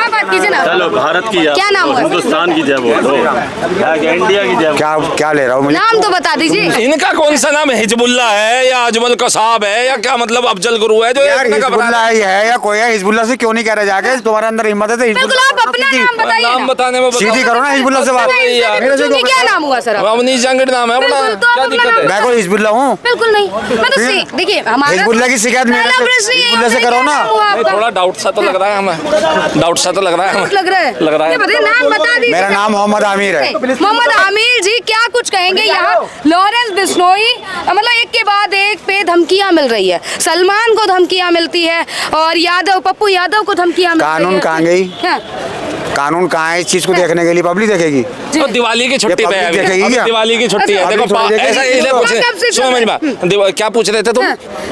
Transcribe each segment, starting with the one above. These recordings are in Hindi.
आप बात कीजिए ना। चलो भारत की जय, क्या नाम है? हिंदुस्तान की जय बोलो, इंडिया की जय। क्या क्या ले रहा हूँ मुझे? नाम तो बता दीजिए। इनका कौन सा नाम है? हिजबुल्ला है या अजमल कसाब है या क्या मतलब अफजल गुरु है जो यार इतना घबरा हिजबुल्ला है या कोई है? हिजबुल्ला से क्यों नहीं कह रहे जाके? तुम्हारे अंदर हिम्मत है तो बिल्कुल आप अपना नाम बताइए नाम ना। बताने में सीधी करो ना हिजबुल्ला से बात। चुनिए, क्या नाम हुआ सर? अवनीश जंगड़ नाम है अपना, बिल्कुल, तो आप क्या अपना दिक्कत है? नाम मैं कोई हिजबुल्ला हूँ? बिल्कुल नहीं। मैं तो देखिए हमारा हिजबुल्ला की शिकायत मेरे पहला से- प्रश्न ये है, हिजबुल्ला से करो ना। क्या नाम हुआ नहीं, आपका? थोड़ा डाउट सा तो लग रहा है हमें, डाउट सा तो लग रहा है हमें। लग रहा है? लग रहा है। ये बताइए, नाम बता दीजिए। मेरा नाम मोहम्मद आमिर है। मोहम्मद आमिर जी, क्या कुछ कहेंगे? यहाँ लॉरेंस बिश्नोई मतलब एक के बाद एक पे धमकियां मिल रही है। सलमान को धमकियां मिलती है और यादव, पप्पू यादव को धमकियां मिल रही है। कानून कहाँ गई? हाँ। कानून कहाँ है? इस चीज को देखने के लिए पब्लिक देखेगी। तो दिवाली की छुट्टी पे है ये अभी। देखेगी अभी क्या? दिवाली की छुट्टी है। अच्छा, देखो अभी थोड़ी ऐसा देखेगी। इन्हें पूछे, कब से सुनो मेरी बात, क्या पूछ रहे थे तुम?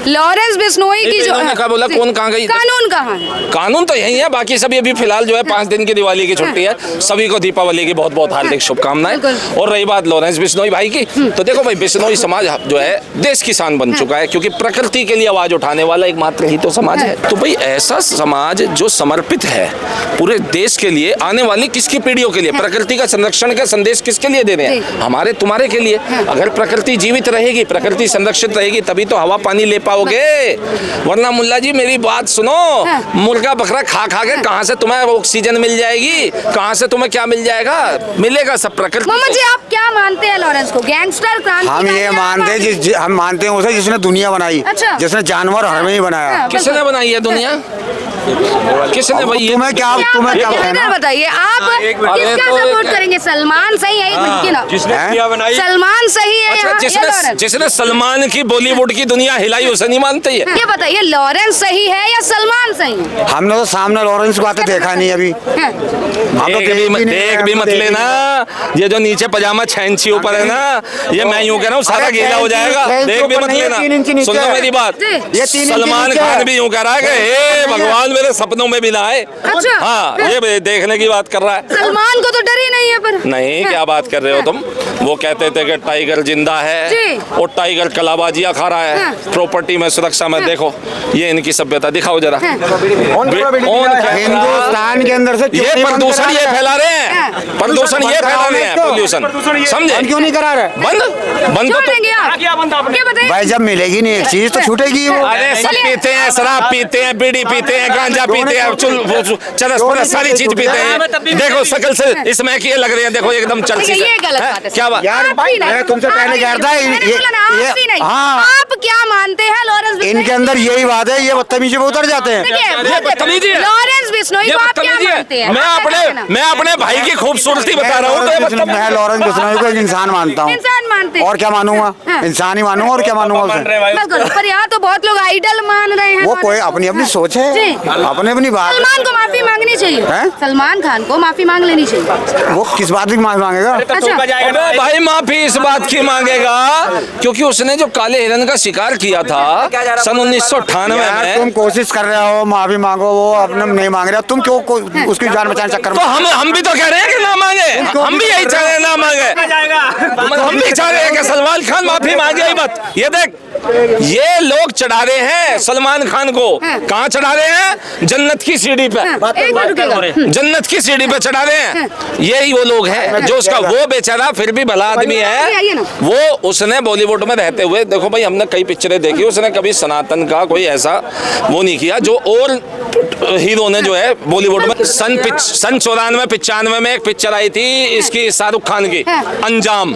लॉरेंस बिश्नोई की जो इन्होंने कहा बोला कौन कहाँ गई? कानून कहाँ है? कानून तो यही है, बाकी सभी अभी फिलहाल जो है 5 दिन की दिवाली की छुट्टी है। सभी को दीपावली की बहुत बहुत हार्दिक शुभकामनाएं। बिल्कुल। और रही बात लॉरेंस बिश्नोई भाई की, तो देखो भाई बिश्नोई समाज जो है देश की शान बन चुका है, क्योंकि प्रकृति के लिए आवाज उठाने वाला एकमात्र ही तो समाज है। तो भाई ऐसा समाज जो समर्पित है पूरे देश के लिए, आने वाली किसकी पीढ़ियों के लिए, प्रकृति का संरक्षण का संदेश किसके लिए दे रहे हैं? हमारे तुम्हारे के लिए। अगर प्रकृति जीवित रहेगी, प्रकृति संरक्षित रहेगी, तभी तो हवा पानी ले पाओगे। वरना मुल्ला जी मेरी बात सुनो, मुर्गा बकरा खा खा के कहाँ से तुम्हें ऑक्सीजन मिल जाएगी? कहाँ से तुम्हें क्या मिल जाएगा? मिलेगा सब प्रकृति मोहम्मद से। जी, आप क्या मानते हैं लॉरेंस को? गैंगस्टर क्रांतिकारी? हम ये मानते हैं हम मानते हैं उसे जिसने दुनिया बनाई, अच्छा। जिसने जानवर हमें ही बनाया। किसने बनाई है दुनिया? किसने भाई? तुम्हें क्या इधर कहना? बताइए, आप किसका तो- सपोर्ट करेंगे? सलमान सही है? एक मिनट की ना, सलमान सही है अच्छा, यहाँ, ये जिसने लॉरेंस? जिसने सलमान की बॉलीवुड की दुनिया हिलाई उसे नहीं मानते ये? ये बताइए, लॉरेंस सही है या सलमान सही है? हमने तो सामने लॉरेंस को आते देखा नहीं अभी। हाँ। हम तो देख भी मत लेना, ये जो नीचे पजामा छैंची ऊपर है ना, ये मैं यूं कह रहा हूँ सारा गीला हो जाएगा। देख भी मत लेना, 3 इंच नीचे सुन लो मेरी बात। जी। ये 3 इंच सलमान नीचे खान है। भी यूं कह रहा है कि हे भगवान मेरे सपनों में भी ना आए। अच्छा। हाँ, ये देखने की बात कर रहा है। सलमान को तो डर ही नहीं है पर। नहीं, क्या बात कर रहे हो तुम? वो कहते थे कि टाइगर जिंदा है जी। और टाइगर कलाबाजियां खा रहा है। हाँ। प्रॉपर्टी में सुरक्षा में देखो, ये इनकी सभ्यता दिखाओ जरा। हिंदुस्तान के अंदर से ये प्रदूषण ये फैला रहे हैं, प्रदूषण ये फैला रहे हैं, पोल्यूशन समझे? क्यों नहीं करा रहे? बंद बंद छोड़ तो देंगे आप? ये बताइए। भाई जब मिलेगी नहीं एक चीज तो छूटेगी वो। अरे सब पीते हैं, शराब पीते हैं, बीड़ी पीते हैं, गांजा पीते हैं, चरस परस सारी चीज पीते हैं। देखो शकल से इसमें की लग रही है, देखो एकदम चलसी से। ये गलत बात है। क्या बात? यार आप भी नहीं। मैं तुमसे पहले कह रहा था मैंने बोला ना, आप भी नहीं। हाँ आप क्या मानते हैं लॉरेंस बिश्नोई? इनके अंदर यही बात है, ये बदतमीजी पे उतर जाते हैं। ये बदतमीजी है। लॉरेंस बिश्नोई ये को आप क्या बदतमीजी मानते है। हैं? मैं अपने भाई की खूबसूरती बता रहा हूँ, तो ये बदतमीजी मैं लॉरेंस बिश्नोई को एक इंसान मानता हूँ। इंसान मानते हैं। और क्या मानूंगा? हाँ। इंसान ही मानूंगा और क्या मानूंगा उसे? बिल्कुल, पर यहाँ तो बहुत लोग आइडल मान रहे हैं। वो कोई अपनी अपनी सोच है, जी। अपनी अपनी बात है। सलमान को माफी मांगनी चाहिए। हैं? सलमान खान को माफी मांग लेनी चाहिए। वो किस बात की माफी मांगेगा? अच्छा, अबे भाई माफी इस बात की मांगेगा क्योंकि उसने जो काले हिरन का शिकार किया था सन 1998 यार में। तुम कोशिश कर रहे हो माफी मांगो, वो अपने नहीं मांग रहे हो, तुम क्यों उसकी जान बचाने चक्कर तो में? हम भी तो कह रहे हैं कि ना मांगे, हम भी यही चाह रहे हैं ना मांगे। हम भी चाह रहे हैं कि सलमान खान माफी मांगे ही मत। ये देख, ये लोग चढ़ा रहे हैं सलमान खान को। कहाँ चढ़ा रहे हैं? जन्नत की सीढ़ी पे। एक मिनट रुकिएगा। जन्नत की सीढ़ी पे चढ़ा रहे हैं। यही वो लोग हैं जो उसका, वो बेचारा फिर भी भला आदमी आइए है। ना। वो उसने बॉलीवुड में रहते हुए, देखो भाई हमने कई पिक्चरें देखी, उसने कभी सनातन का कोई ऐसा वो नहीं किया जो और हीरो ने जो है बॉलीवुड में। सन 94-95 में एक पिक्चर आई थी इसकी, शाहरुख खान की, अंजाम।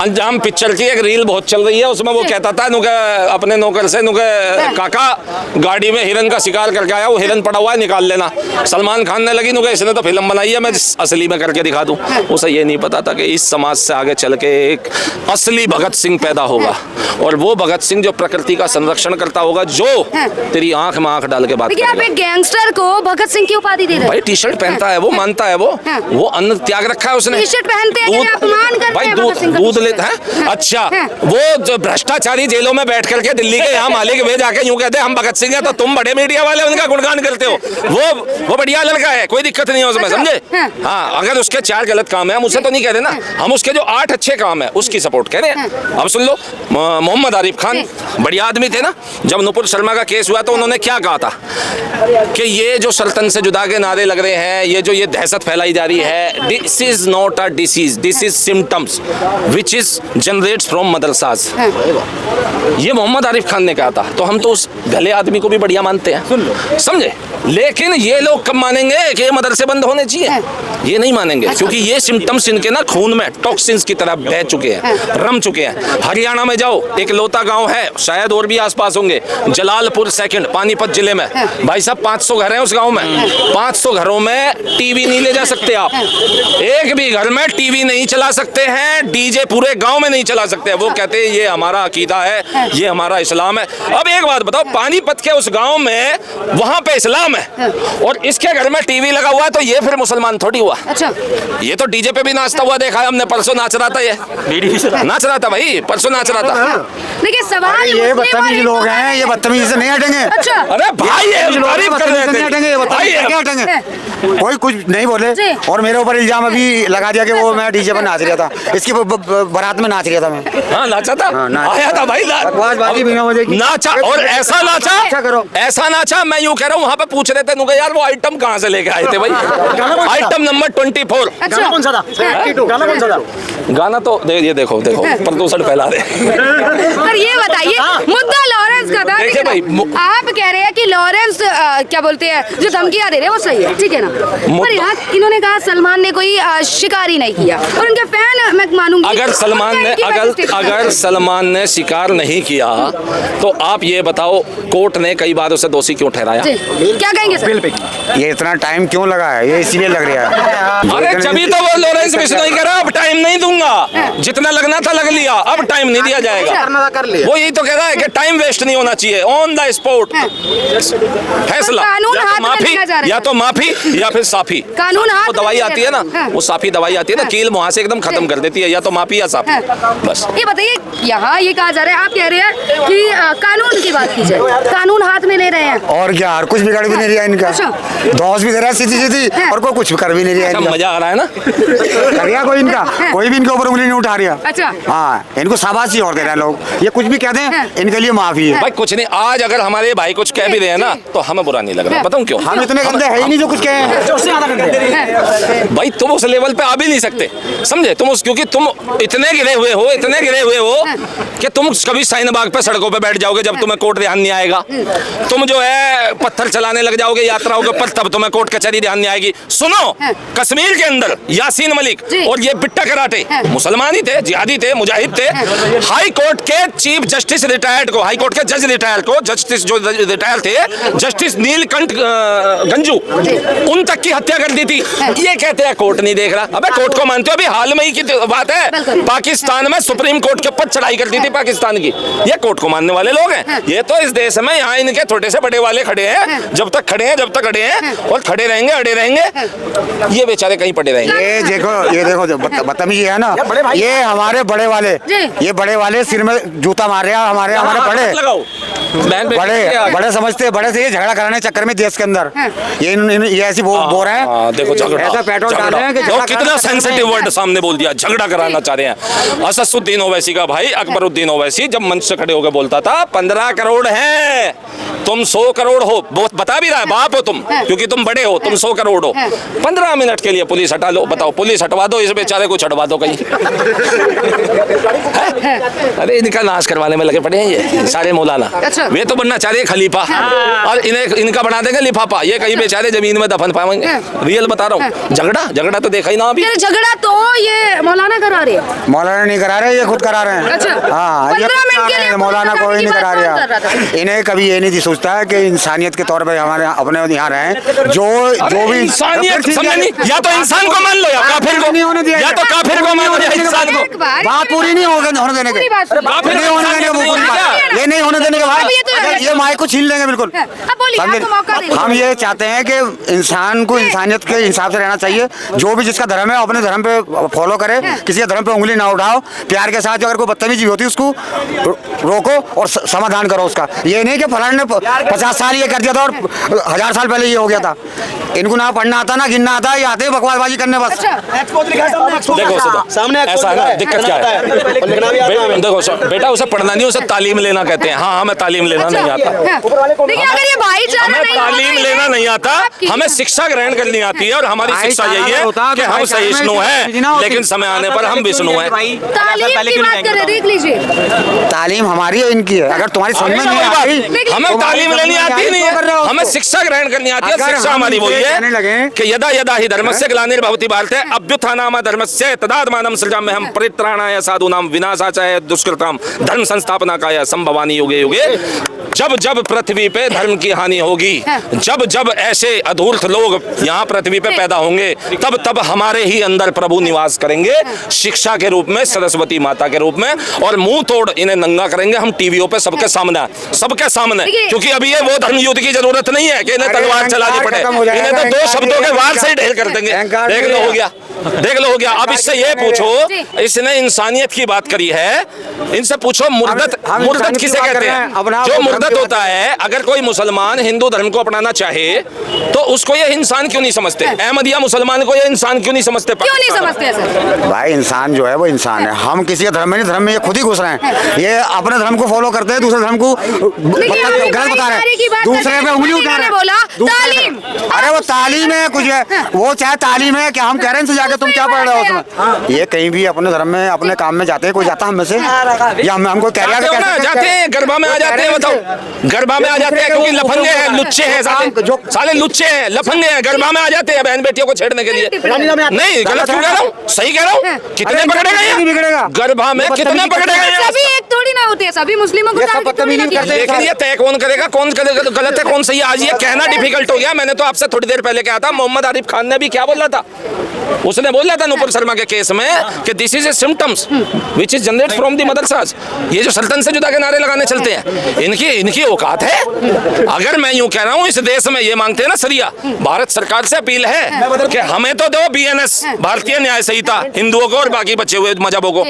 अंजाम पिक्चर की एक रील बहुत चल रही है, उसमें वो कहता था अपने नौकर से, काका गाड़ी में हिरन का शिकार करके आया, वो हिरन पड़ा हुआ है निकाल लेना। सलमान खान ने लगी इसने तो फिल्म बनाई है, मैं असली में करके दिखा दूं। उसे ये नहीं पता था कि इस समाज से आगे चल के एक असली भगत सिंह पैदा होगा, और वो भगत सिंह जो प्रकृति का संरक्षण करता होगा, जो तेरी आंख में आंख डाल के बात देखिए, आप करेगा। एक गैंगस्टर को भगत सिंह की उपाधि दे रहे हैं। भाई टी शर्ट पहनता है वो, मानता है वो अन्न त्याग रखा है उसने। टी शर्ट पहनते हैं, दूध- अपमान करते भाई हैं भगत सिंह का। दूध लेता है। अच्छा, हाँ। वो जो भ्रष्टाचारी जेलों में बैठ करके दिल्ली के यहाँ मालिक वे जाके यूं कहते हैं हम भगत सिंह हैं, तो तुम बड़े मीडिया वाले उनका गुणगान करते हो। वो बढ़िया लड़का है, कोई दिक्कत नहीं है उसमें, अच्छा, समझे? हाँ। हाँ, अगर उसके 4 गलत काम है हम उसे तो नहीं कह रहे ना, हम उसके जो 8 अच्छे काम है उसकी सपोर्ट कह रहे हैं। अब सुन लो, मोहम्मद आरिफ खान बढ़िया आदमी थे ना। जब नुपुर शर्मा का केस हुआ तो उन्होंने क्या कहा था कि ये जो सल्तन से जुदा के नारे नारे लग रहे हैं, ये दहशत फैलाई जा रही है, this is not a disease, this is symptoms which is generates from मदरसाज। ये मोहम्मद आरिफ खान ने कहा था, तो हम तो उस भले आदमी को भी बढ़िया मानते हैं, समझे। लेकिन ये लोग कब मानेंगे कि ये मदरसे बंद होने चाहिए? ये नहीं मानेंगे, क्योंकि ये सिम्टम्स इनके ना खून में टॉक्सिन्स की तरह बह चुके हैं, रम चुके हैं। हरियाणा में जाओ, एक लोता गांव है, शायद और भी आसपास होंगे, जलालपुर सेकंड, पानीपत जिले में। भाई साहब 500 घर हैं उस गांव में, 500 घरों में टीवी नहीं ले जा सकते आप, एक भी घर में टीवी नहीं चला सकते हैं, डीजे पूरे गांव में नहीं चला सकते हैं। वो कहते हैं ये हमारा अकीदा है, ये हमारा इस्लाम है। अब एक बात बताओ, पानीपत के उस गांव में वहां पे इस्लाम है और इसके घर में टीवी लगा हुआ है, तो ये फिर मुसलमान थोड़ी हुआ। अच्छा, ये तो डीजे पे भी नाचता हुआ देखा है हमने, परसों नाच रहा था, ये नाच रहा था भाई, परसों नाच रहा था। देखिए सवाल ये बदतमीज लोग हैं, ये बदतमीजी से नहीं हटेंगे। अच्छा, अरे भाई ये तारीफ कर रहे नहीं हटेंगे, ये बदतमीजी से क्या हटेंगे? कोई कुछ नहीं बोले और मेरे ऊपर इल्जाम अभी लगा दिया कि वो मैं डीजे पर नाच रहा था, इसकी बारात में नाच रहा था मैं। हाँ नाचा था, आया था भाई, नाचा और ऐसा नाचा, ऐसा नाचा। मैं यूँ कह रहा हूँ, वहाँ पे पूछ रहे थे नुका यार वो आइटम कहाँ से लेके आए थे भाई, आइटम नंबर 24। गाना कौन सा था? गाना कौन सा था? गाना तो ये देखो प्रदूषण फैला रहे। पर ये बताइए, मुद्दा लॉरेंस का था, देखिए भाई, आप कह रहे हैं कि लॉरेंस क्या बोलते हैं जो धमकियां दे रहे हैं वो सही है, ठीक है ना? पर यहाँ इन्होंने कहा सलमान ने कोई शिकार ही नहीं किया और उनके फैन मैं मानूंगी। अगर सलमान ने शिकार नहीं किया तो आप ये बताओ कोर्ट ने कई बार उसे दोषी क्यों ठहराया? क्या कहेंगे सर? ये इतना टाइम क्यों लगा है, ये इसीलिए लग रहा है। अरे जभी तो वो लॉरेंस बिश्नोई कह रहा अब टाइम नहीं दूंगा, जितना लगना था लग लिया, अब टाइम नहीं दिया जाएगा। वो यही तो कह रहा है कि टाइम वेस्ट नहीं होना चाहिए, ऑन द स्पॉट फैसला, या तो माफी या फिर साफी। कानून हाथ वो दवाई आती है ना, वो साफी दवाई आती है ना, कील मुहां से एकदम खत्म कर देती है, या तो माफी या साफी, बस। ये बताइए, यहाँ ये कहा जा रहा है, आप कह रहे हैं कि कानून की बात की जाए, कानून हाथ में ले रहे हैं और क्या, और कुछ बिगड़ भी नहीं रहा इनका, धौस भी दे रहा है सीधी और कोई कुछ कर भी नहीं रहा है। मजा आ रहा है ना, कर गया कोई इनका, कोई भी इनके ऊपर उंगली नहीं उठा रहा। अच्छा, हाँ, इनको शाबाशी और दे रहे हैं लोग, ये कुछ भी कहते हैं इनके लिए माफी है। भाई कुछ नहीं, आज अगर हमारे भाई कुछ कह भी रहे हैं ना तो हमें बुरा नहीं लग रहा, बताऊं क्यों? हम इतने गंदे है ही नहीं जो कुछ कहें। भाई तुम उस लेवल पे आ भी नहीं सकते, समझे? क्योंकि तुम इतने गिरे हुए हो कि तुम कभी शाहीन बाग पे सड़कों पे बैठ जाओगे जब तुम्हें कोर्ट ध्यान नहीं आएगा, तुम जो है पत्थर चलाने लग जाओगे यात्राओं के पर, तब तुम्हें कोर्ट कचहरी ध्यान नहीं आएगी। सुनो, कश्मीर के अंदर यासीन मलिक और ये बिट्टा कराटे मुसलमान ही थे, जिहादी थे, मुजाहिद थे। हाई कोर्ट के चीफ जस्टिस रिटायर्ड को, हाई कोर्ट के जज रिटायर्ड को, जस्टिस जो रिटायर थे, जस्टिस नीलकंठ गंजू, उन तक की हत्या कर दी थी। ये कहते हैं कोर्ट नहीं देख रहा। अबे कोर्ट को मानते हो? अभी हाल में ही की बात है, पाकिस्तान में सुप्रीम कोर्ट के ऊपर चढ़ाई कर दी थी पाकिस्तान की। ये कोर्ट को मानने वाले लोग हैं। ये तो इस देश में यहाँ इनके छोटे से बड़े वाले खड़े हैं, जब तक खड़े हैं और खड़े रहेंगे, अड़े रहेंगे, ये बेचारे कहीं पड़े रहेंगे। ये देखो जो बदतमीजी है ना, ये हमारे बड़े वाले सिर में जूता मार रहे हैं, हमारे बड़े समझते, बड़े से ये झगड़ा कराने चक्कर में देश के अंदर ये ऐसी बोल रहे हैं। देखो झगड़ा, ऐसा पेट्रोल डाल रहे हैं कि कितना सेंसिटिव वर्ड सामने बोल दिया, झगड़ा कराना चाह रहे हैं। असदुद्दीन ओवैसी का भाई अकबरुद्दीन ओवैसी जब मंच से खड़े होकर बोलता था 15 करोड़ हैं, तुम 100 करोड़ हो, बता भी रहा है, बाप हो तुम, क्योंकि तुम बड़े हो, तुम 100 करोड़ हो। 15 मिनट के लिए पुलिस हटा लो, बताओ पुलिस हटवा दो, इस बेचारे को छड़वा दो कहीं। अरे इनका नाश करवाने में लगे पड़े हैं ये सारे मौलाना। वे तो बनना चाह रहे हैं खलीफा और इनका बना देंगे लिफाफा, ये कहीं बेचारे जमीन में दफन पाएंगे। रियल बता रहा हूँ, झगड़ा तो देखा ही ना अभी। झगड़ा तो ये मौलाना करा रहे हैं, मौलाना नहीं करा रहे, ये खुद करा रहे हैं। हाँ, मौलाना कोई नहीं करा रहा। इन्हें कभी ये नहीं सोचता है कि इंसानियत के तौर पर हमारे अपने यहाँ रहे, जो भी इंसानियत या तो इंसान को मान लो या काफिर को, या तो काफिर को मान लो या इंसान को। बात पूरी नहीं होने देने के, ये नहीं होने देने के बाद ये माइक को छीन लेंगे बिल्कुल। हम ये चाहते हैं कि इंसान को इंसानियत के हिसाब से रहना चाहिए, जो भी जिसका धर्म है अपने धर्म पे फॉलो करे, किसी के धर्म पे उंगली ना उठाओ, प्यार के साथ अगर कोई बदतमीजी होती है उसको रोको और समाधान करो उसका। ये नहीं कि फलाने ने 50 साल ये कर दिया था और 1000 साल पहले ये हो गया था। इनको ना पढ़ना आता ना गिनना आता, ये आते बकवासबाजी करने बस। देखो सामने ऐसा है ना, दिक्कत क्या है? देखो बेटा उसे पढ़ना नहीं, उसे तालीम लेना कहते हैं। हाँ हमें तालीम लेना नहीं आता, देखिए अगर ये भाईचारा हमें तालीम लेना नहीं आता, हमें शिक्षा शिक्षा ग्रहण करनी आती है और हमारी शिक्षा यही है कि हम सहिष्णु हैं, लेकिन समय आने पर हम विष्णु हैं। तालीम की बात करें, देख लीजिए, तालीम हमारी है, इनकी है। अगर तुम्हारी समझ में नहीं आती, हमें तालीम लेनी आती नहीं है, हमें शिक्षा ग्रहण करनी आती है। शिक्षा हमारी वही है कि यदा यदा ही धर्मस्य ग्लानिर्भवति भारते अभ्युत्थानाय धर्मस्य तदात्मानं सृजाम्यहं परित्राणाय साधूनां विनाशाय दुष्कृतां धर्म संस्थापनाय संभवानि युगे युगे। जब जब पृथ्वी पे धर्म की हानि होगी, जब जब ऐसे अधूर्त लोग यहाँ पृथ्वी पे पैदा होंगे, तब तब हमारे ही अंदर प्रभु निवास करेंगे, शिक्षा के रूप में, सरस्वती माता के रूप में, और मुंह तोड़ इन्हें नंगा करेंगे हम टीवीओं पे सबके सामने, सबके सामने। क्योंकि अभी ये वो धर्म युद्ध की जरूरत नहीं है कि इन्हें तलवार चलानी पड़े, इन्हें तो दो शब्दों के वार से ही ढेर कर देंगे। देख लो हो गया, देख लो हो गया। अब इससे ये पूछो, इसने इंसानियत की बात करी है, इनसे पूछो मुर्दत, मुर्दत किसे कहते हैं? जो मुर्दत होता है, अगर कोई मुसलमान हिंदू धर्म को अपनाना चाहे तो उसको ये इंसान क्यों नहीं समझते? अहमदिया मुसलमान को ये इंसान क्यों नहीं समझते? क्यों नहीं समझते सर? भाई इंसान जो है वो इंसान है, हम किसी के धर्म में नहीं, धर्म में ये खुद ही घुस रहे हैं, ये अपने धर्म को फॉलो करते हैं, दूसरे धर्म को गलत बता रहे हैं, दूसरे पे उंगली उठा रहे हैं। अरे वो तालीम है, कुछ है, वो चाहे तालीम है कि हम कह रहे हैं जाके तुम क्या पढ़ रहे हो उसमें। ये कहीं भी अपने धर्म में अपने काम में जाते हैं, कोई जाता हम में से, या हमको कह रहा है जाते हैं, गरबा में आ जाते हैं, बताओ गरबा में आ जाते हैं, क्योंकि लफंगे हैं, लुच्चे हैं, साले लुच्चे हैं, लफंगे हैं, गरबा में आ जाते हैं बहन बेटियों को छेड़ने के लिए। नहीं, गलत क्यों कह रहा हूँ, सही कह रहा हूँ। कितने पकड़े गए गरबा में, कितने पकड़े गए? सभी एक थोड़ी ना होते हैं, सभी मुस्लिमों को लेकिन ये तय कौन करेगा, कौन गलत है कौन सही है? आज ये कहना डिफिकल्ट हो गया। मैंने तो आपसे थोड़ी देर पहले कहा था, मोहम्मद आरिफ खान ने भी क्या बोला था, उसने बोला था नुपुर शर्मा के केस में कि this is a symptoms which is generate from the मदरसास। ये जो सल्तन से जुदा के नारे लगाने चलते हैं, इनकी औकात है। अगर मैं यूं कह रहा हूं, इस देश में ये मांगते हैं ना सरिया, भारत सरकार से अपील है कि हमें तो दो बीएनएस, भारतीय न्याय संहिता, हिंदुओं को और बाकी बचे हुए मजहबों को,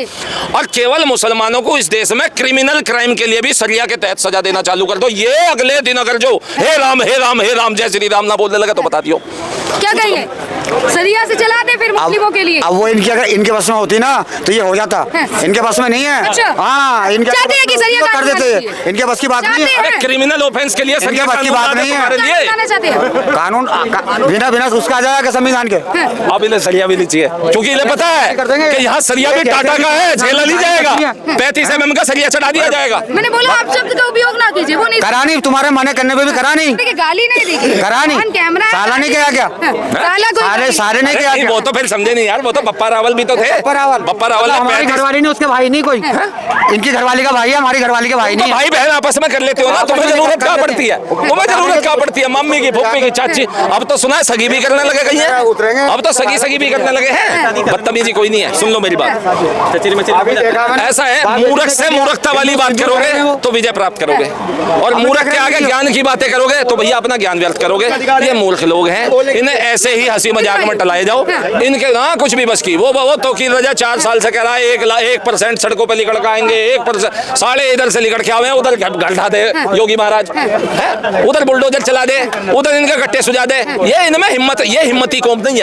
और केवल मुसलमानों को इस देश में क्रिमिनल क्राइम के लिए भी सरिया के तहत सजा देना चालू कर दो। ये अगले दिन अगर जो हे राम हे राम हे राम जय श्री राम ना बोलने लगे तो बता दियो क्या कहेंगे? सरिया से चला दे फिर मुस्लिमों के लिए। अब वो इनकी अगर इनके बस में होती ना तो ये हो जाता, इनके बस में नहीं है। अच्छा। हाँ, इनके चाहते हैं कि सरिया तो कर देते, इनके बस की बात नहीं है। क्रिमिनल ऑफेंस के लिए इनके बस की बात नहीं है। कानून बिना बिना उसका आ जाएगा संविधान के। अब इन्हें सरिया भी नहीं चाहिए, क्योंकि इन्हें पता है कि यहाँ सरिया भी टाटा का है, झेला नहीं जाएगा, 35 mm का सरिया चढ़ा दिया जाएगा। मैंने बोला आप शब्द का उपयोग ना कीजिए, वो नहीं करा नहीं, तुम्हारे मना करने पे भी करा नहीं, गाली नहीं देगी, करा नहीं, कैमरा साला नहीं किया क्या? सारे नहीं किया। वो तो फिर समझे नहीं यार, वो तो बप्पा रावल भी तो थे। बप्पा रावल हमारी घरवाली नहीं, उसके भाई नहीं कोई, इनकी घरवाली का भाई है, हमारी घरवाली का भाई नहीं। भाई बहन आपस में कर लेते हो ना, तुम्हें जरूरत क्या पड़ती है? तुम्हें जरूरत क्या पड़ती है? मम्मी की, फुप्पी की, चाची, अब तो सुना है सगी भी करने लगे गई है, अब तो सगी भी करने लगे हैं। बदतमीजी कोई नहीं है, सुन लो मेरी बात। ऐसा है, मूर्ख से मूर्खता वाली बात करोगे तो विजय प्राप्त करोगे, और मूर्ख के आगे ज्ञान की बातें करोगे तो भैया अपना ज्ञान व्यर्थ करोगे। ये मूर्ख लोग हैं, इन्हें ऐसे ही हंसी मजाक में टलाए जाओ। इनके ना कुछ भी बस की वो तौकीर रजा 4 साल से कह रहा है 1% सड़कों पे लिकड़ के आएंगे, 1% साले इधर से लिकड़ के आवे, उधर गड्ढा दे योगी महाराज है, उधर बुलडोजर चला दे, उधर इनके गट्टे सुझा दे। ये इनमें हिम्मत, ये हिम्मती कौम नहीं है।